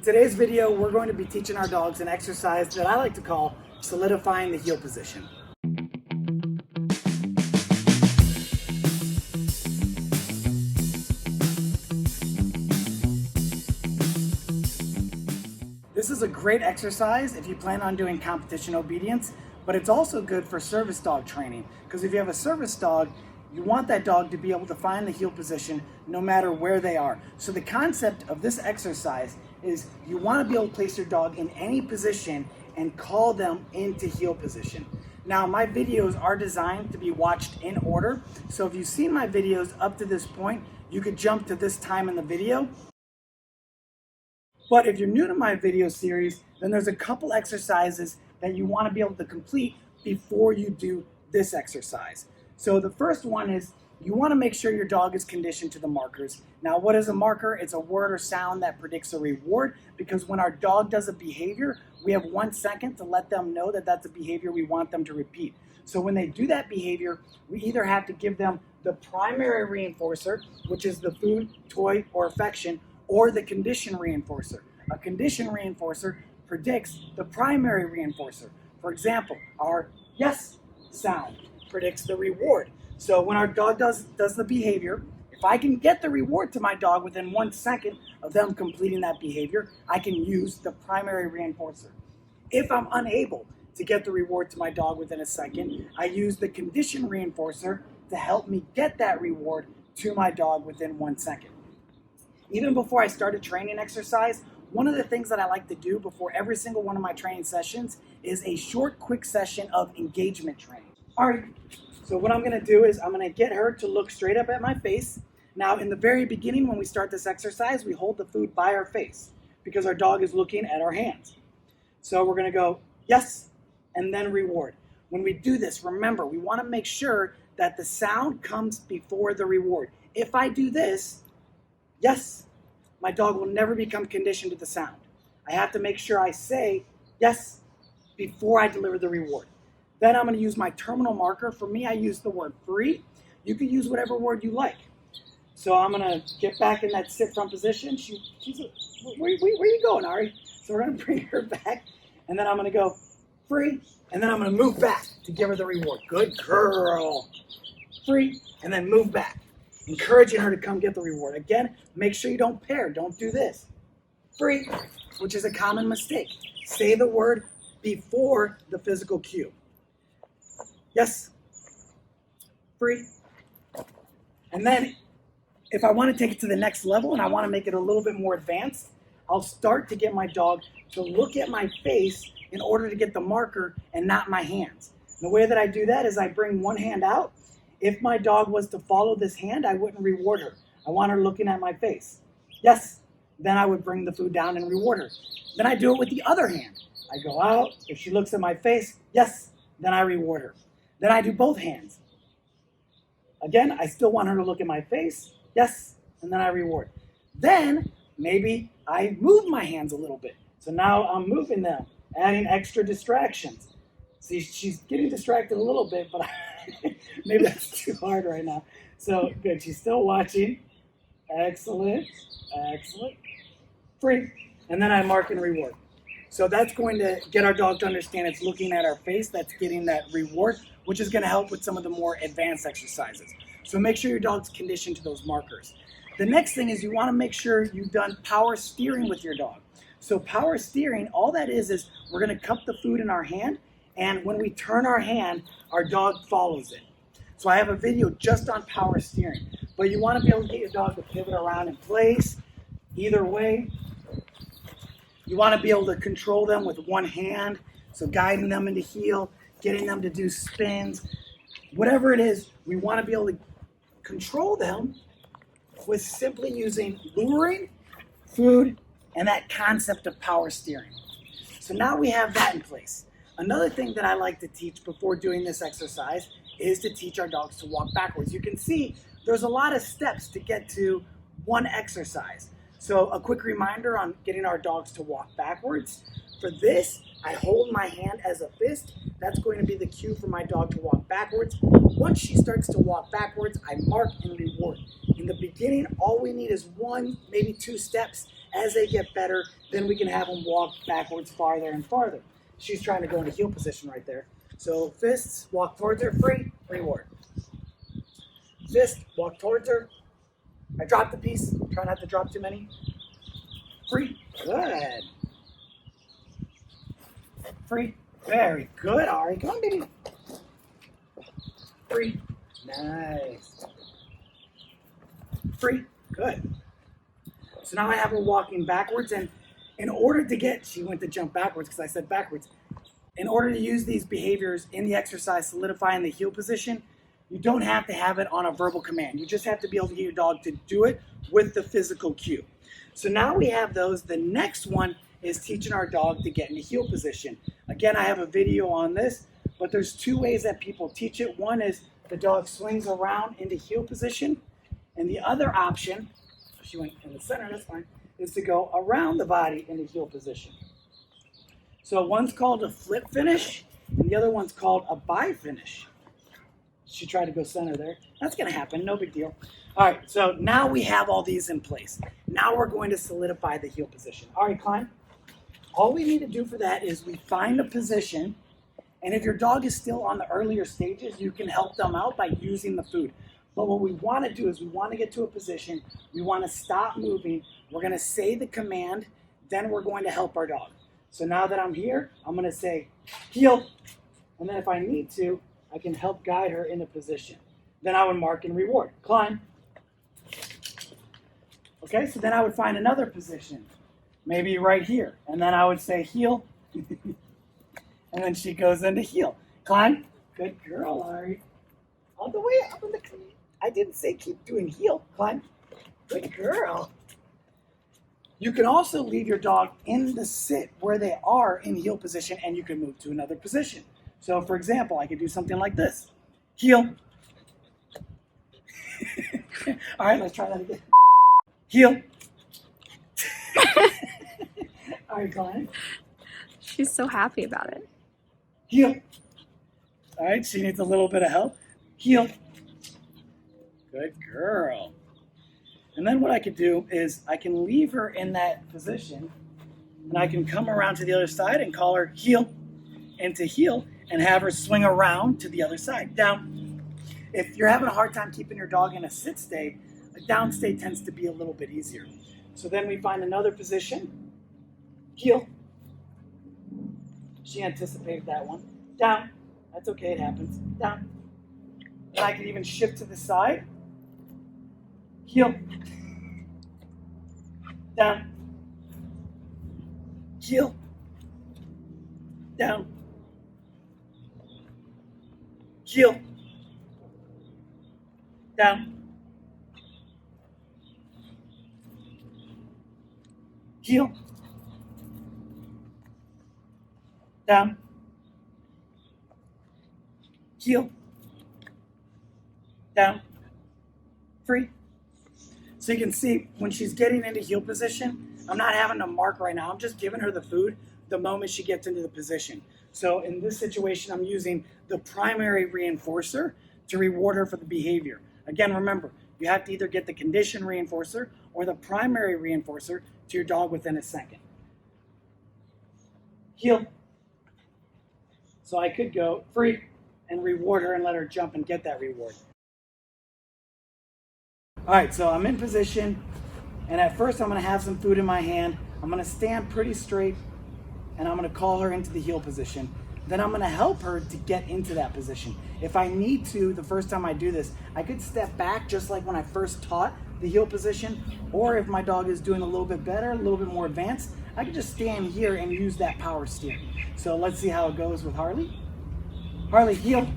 today's video, we're going to be teaching our dogs an exercise that I like to call solidifying the heel position. This is a great exercise if you plan on doing competition obedience, but it's also good for service dog training, because if you have a service dog, you want that dog to be able to find the heel position no matter where they are. So the concept of this exercise is you want to be able to place your dog in any position and call them into heel position. Now, my videos are designed to be watched in order, so if you've seen my videos up to this point, you could jump to this time in the video. But if you're new to my video series, then there's a couple exercises that you want to be able to complete before you do this exercise. So the first one is you want to make sure your dog is conditioned to the markers. Now, what is a marker? It's a word or sound that predicts a reward, because when our dog does a behavior, we have 1 second to let them know that that's a behavior we want them to repeat. So when they do that behavior, we either have to give them the primary reinforcer, which is the food, toy, or affection, or the condition reinforcer. A condition reinforcer predicts the primary reinforcer. For example, our yes sound predicts the reward. So when our dog does the behavior, if I can get the reward to my dog within 1 second of them completing that behavior, I can use the primary reinforcer. If I'm unable to get the reward to my dog within a second, I use the condition reinforcer to help me get that reward to my dog within 1 second. Even before I start a training exercise, one of the things that I like to do before every single one of my training sessions is a short, quick session of engagement training. All right, so what I'm gonna do is I'm gonna get her to look straight up at my face. Now, in the very beginning, when we start this exercise, we hold the food by our face because our dog is looking at our hands. So we're gonna go, yes, and then reward. When we do this, remember, we wanna make sure that the sound comes before the reward. If I do this, yes, my dog will never become conditioned to the sound. I have to make sure I say yes before I deliver the reward. Then I'm going to use my terminal marker. For me, I use the word free. You can use whatever word you like. So I'm going to get back in that sit front position. Where are you going, Ari? So we're going to bring her back, and then I'm going to go free, and then I'm going to move back to give her the reward. Good girl. Free, and then move back, encouraging her to come get the reward. Again, make sure you don't pair. Don't do this. Free, which is a common mistake. Say the word before the physical cue. Yes. Free. And then if I want to take it to the next level and I want to make it a little bit more advanced, I'll start to get my dog to look at my face in order to get the marker and not my hands. And the way that I do that is I bring one hand out. If my dog was to follow this hand, I wouldn't reward her. I want her looking at my face. Yes. Then I would bring the food down and reward her. Then I do it with the other hand. I go out. If she looks at my face, yes, then I reward her. Then I do both hands. Again, I still want her to look at my face. Yes, and then I reward. Then maybe I move my hands a little bit. So now I'm moving them, adding extra distractions. See, she's getting distracted a little bit, but maybe that's too hard right now. So good, she's still watching. Excellent, excellent. Free, and then I mark and reward. So that's going to get our dog to understand it's looking at our face, that's getting that reward, which is going to help with some of the more advanced exercises. So make sure your dog's conditioned to those markers. The next thing is you want to make sure you've done power steering with your dog. So power steering, all that is we're going to cup the food in our hand, and when we turn our hand, our dog follows it. So I have a video just on power steering, but you want to be able to get your dog to pivot around in place, either way. You want to be able to control them with one hand, so guiding them into heel, getting them to do spins, whatever it is, we want to be able to control them with simply using luring, food, and that concept of power steering. So now we have that in place. Another thing that I like to teach before doing this exercise is to teach our dogs to walk backwards. You can see there's a lot of steps to get to one exercise. So a quick reminder on getting our dogs to walk backwards. For this, I hold my hand as a fist. That's going to be the cue for my dog to walk backwards. Once she starts to walk backwards, I mark and reward. In the beginning, all we need is 1, maybe 2 steps. As they get better, then we can have them walk backwards farther and farther. She's trying to go into heel position right there. So fists, walk towards her, free, reward. Fist, walk towards her. I dropped the piece. Try not to drop too many. Free. Good. Free. Very good, Ari. Come on, baby. Free. Nice. Free. Good. So now I have her walking backwards, and in order to get, she went to jump backwards because I said backwards. In order to use these behaviors in the exercise, solidify in the heel position, you don't have to have it on a verbal command. You just have to be able to get your dog to do it with the physical cue. So now we have those. The next one is teaching our dog to get into heel position. Again, I have a video on this, but there's two ways that people teach it. One is the dog swings around into heel position, and the other option, she went in the center, that's fine, is to go around the body into heel position. So one's called a flip finish, and the other one's called a bye finish. She tried to go center there. That's going to happen, no big deal. All right, so now we have all these in place. Now we're going to solidify the heel position. All right, climb. All we need to do for that is we find a position, and if your dog is still on the earlier stages, you can help them out by using the food. But what we want to do is we want to get to a position, we want to stop moving, we're going to say the command, then we're going to help our dog. So now that I'm here, I'm going to say heel, and then if I need to, I can help guide her in a position. Then I would mark and reward. Climb. Okay, so then I would find another position, maybe right here, and then I would say heel, and then she goes into heel. Climb. Good girl, Ari. All the way up in the clean. I didn't say keep doing heel. Climb. Good girl. You can also leave your dog in the sit where they are in heel position, and you can move to another position. So, for example, I could do something like this. Heel. All right, let's try that again. Heel. All right, Glenn. She's so happy about it. Heel. All right, she needs a little bit of help. Heel. Good girl. And then what I could do is I can leave her in that position, and I can come around to the other side and call her heel into heel and have her swing around to the other side. Down. If you're having a hard time keeping your dog in a sit stay, a down stay tends to be a little bit easier. So then we find another position. Heel. She anticipated that one. Down. That's okay, it happens. Down. And I can even shift to the side. Heel. Down. Heel. Down. Heel. Down. Heel. Down. Heel. Down. Free. So you can see when she's getting into heel position, I'm not having to mark right now. I'm just giving her the food the moment she gets into the position. So in this situation, I'm using the primary reinforcer to reward her for the behavior. Again, remember, you have to either get the condition reinforcer or the primary reinforcer to your dog within a second. Heel. So I could go free and reward her and let her jump and get that reward. All right, so I'm in position, and at first I'm going to have some food in my hand. I'm going to stand pretty straight, and I'm going to call her into the heel position. Then I'm going to help her to get into that position. If I need to, the first time I do this, I could step back just like when I first taught the heel position, or if my dog is doing a little bit better, a little bit more advanced, I could just stand here and use that power steer. So let's see how it goes with Harley. Harley, heel.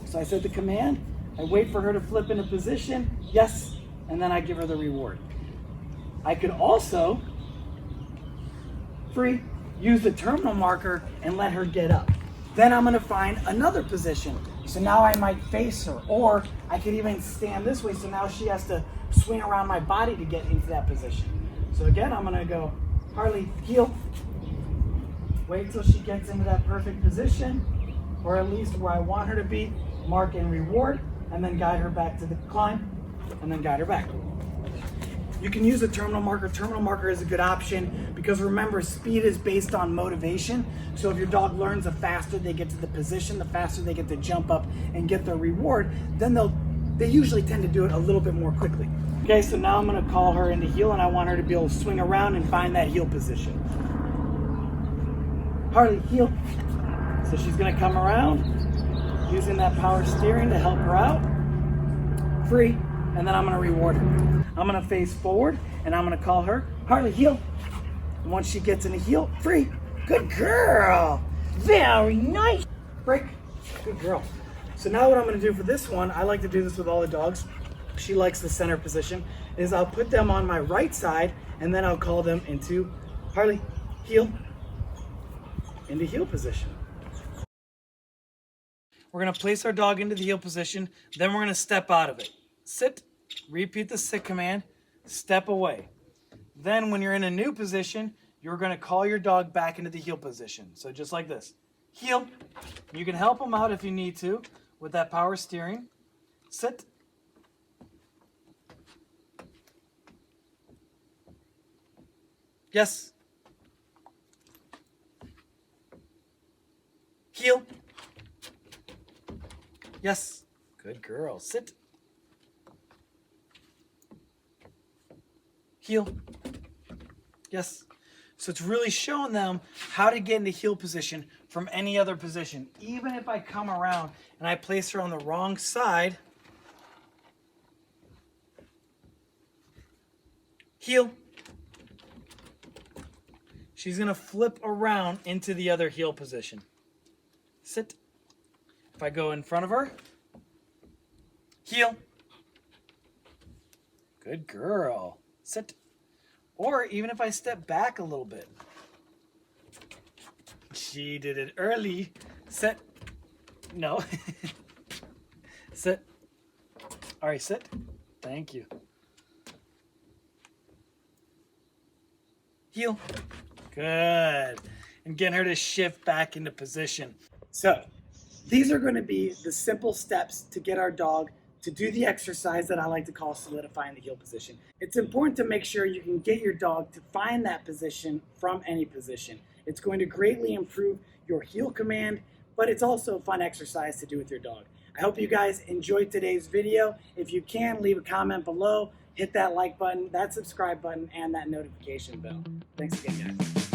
So I said the command. I wait for her to flip into position, yes, and then I give her the reward. I could also, free, use the terminal marker and let her get up. Then I'm going to find another position. So now I might face her, or I could even stand this way, so now she has to swing around my body to get into that position. So again, I'm going to go Harley, heel, wait till she gets into that perfect position, or at least where I want her to be, mark and reward, and then guide her back to the climb, and then guide her back. You can use a terminal marker. Terminal marker is a good option because remember, speed is based on motivation. So if your dog learns, the faster they get to the position, the faster they get to jump up and get their reward, then they usually tend to do it a little bit more quickly. Okay, so now I'm gonna call her into heel and I want her to be able to swing around and find that heel position. Harley, heel. So she's gonna come around, using that power steering to help her out. Free, and then I'm gonna reward her. I'm gonna face forward and I'm gonna call her, Harley, heel. And once she gets in the heel, free. Good girl. Very nice. Break. Good girl. So now what I'm gonna do for this one, I like to do this with all the dogs. She likes the center position, is I'll put them on my right side and then I'll call them into Harley, heel, into heel position. We're gonna place our dog into the heel position, then we're gonna step out of it. Sit, repeat the sit command, step away. Then when you're in a new position, you're gonna call your dog back into the heel position. So just like this, heel. You can help them out if you need to with that power steering. Sit. Yes. Heel. Yes. Good girl. Sit. Heel. Yes. So it's really showing them how to get into heel position from any other position. Even if I come around and I place her on the wrong side, heel. She's going to flip around into the other heel position. Sit. If I go in front of her, heel. Good girl. Sit. Or even if I step back a little bit. She did it early. Sit. No. Sit. All right, sit. Thank you. Heel. Good. And getting her to shift back into position. So these are going to be the simple steps to get our dog to do the exercise that I like to call solidifying the heel position. It's important to make sure you can get your dog to find that position from any position. It's going to greatly improve your heel command, but it's also a fun exercise to do with your dog. I hope you guys enjoyed today's video. If you can, leave a comment below, hit that like button, that subscribe button, and that notification bell. Thanks again, guys.